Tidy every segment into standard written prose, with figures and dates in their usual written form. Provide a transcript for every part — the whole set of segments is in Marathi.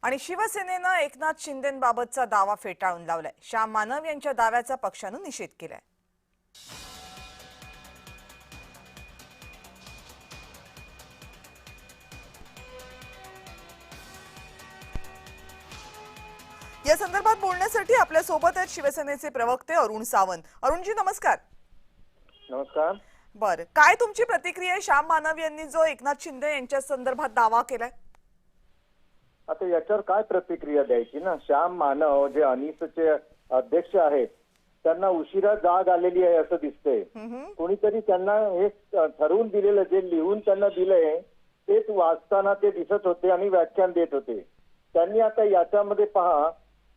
आणि शिवसेनेनं एकनाथ शिंदेंबाबतचा दावा फेटाळून लावलाय। श्याम मानव यांच्या दाव्याचा पक्षानं निषेध केलाय। या संदर्भात बोलण्यासाठी आपल्या सोबत आहेत शिवसेनेचे प्रवक्ते अरुण सावंत। अरुणजी नमस्कार। नमस्कार। बर, काय तुमची प्रतिक्रिया आहे श्याम मानव यांनी जो एकनाथ शिंदे यांच्या संदर्भात दावा केलाय? आता याच्यावर काय प्रतिक्रिया द्यायची ना। श्याम मानव जे अनिसचे अध्यक्ष आहेत त्यांना उशिरा जाग आलेली आहे असं दिसतंय। कोणीतरी त्यांना हे ठरवून दिलेलं जे लिहून त्यांना दिलंय तेच वाचताना ते दिसत होते आणि व्याख्यान देत होते। त्यांनी आता याच्यामध्ये पहा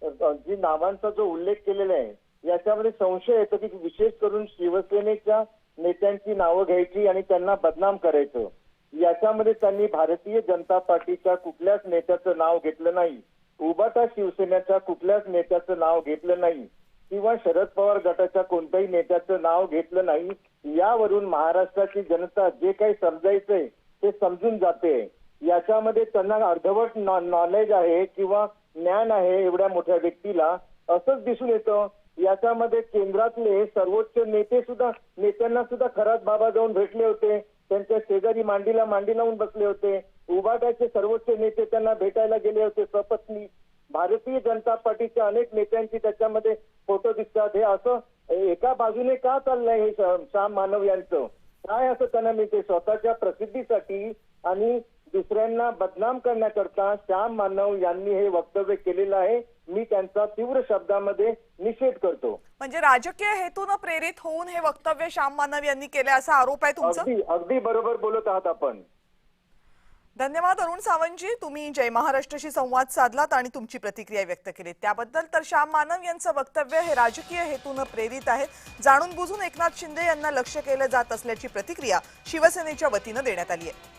जी नावांचा जो उल्लेख केलेला आहे याच्यामध्ये संशय येतो की विशेष करून शिवसेनेच्या नेत्यांची नावं घ्यायची आणि त्यांना बदनाम करायचं। याच्यामध्ये त्यांनी भारतीय जनता पार्टीच्या कुठल्याच नेत्याचं नाव घेतलं नाही, उभाटा शिवसेनेच्या कुठल्याच नेत्याचं नाव घेतलं नाही किंवा शरद पवार गटाच्या कोणत्याही नेत्याचं नाव घेतलं नाही। यावरून महाराष्ट्राची जनता जे काही समजायचंय ते समजून जाते। याच्यामध्ये त्यांना अर्धवट नॉलेज आहे किंवा ज्ञान आहे एवढ्या मोठ्या व्यक्तीला असंच दिसून येतं। याच्यामध्ये केंद्रातले सर्वोच्च नेत्यांना सुद्धा खरात बाबा जाऊन भेटले होते, त्यांच्या शेजारी मांडीला मांडी लावून बसले होते। उभाटाचे सर्वोच्च नेते त्यांना भेटायला गेले होते सपत्नी। भारतीय जनता पार्टीच्या अनेक नेत्यांची त्याच्यामध्ये फोटो दिसतात। हे असं एका बाजूने का चाललंय हे श्याम मानव यांचं? काय असं त्यांना मिळते स्वतःच्या प्रसिद्धीसाठी आणि दुसऱ्यांना बदनाम करण्याकरता श्याम मानव यांनी हे वक्तव्य केलेलं आहे। मी त्यांचा तीव्र शब्दामध्ये निषेध करतो। म्हणजे राजकीय हेतून प्रेरित होऊन हे वक्तव्य श्याम मानव यांनी केले असा आरोप आहे तुमचा? अगदी बरोबर बोलत आहात आपण। धन्यवाद अरुण सावंतजी, तुम्ही जय महाराष्ट्रशी संवाद साधलात आणि तुमची प्रतिक्रिया व्यक्त केली त्याबद्दल। तर श्याम मानव यांचं वक्तव्य हे राजकीय हेतून प्रेरित आहे, जाणून बुजून एकनाथ शिंदे यांना लक्ष्य केलं जात असल्याची प्रतिक्रिया शिवसेनेच्या वतीनं देण्यात आली आहे।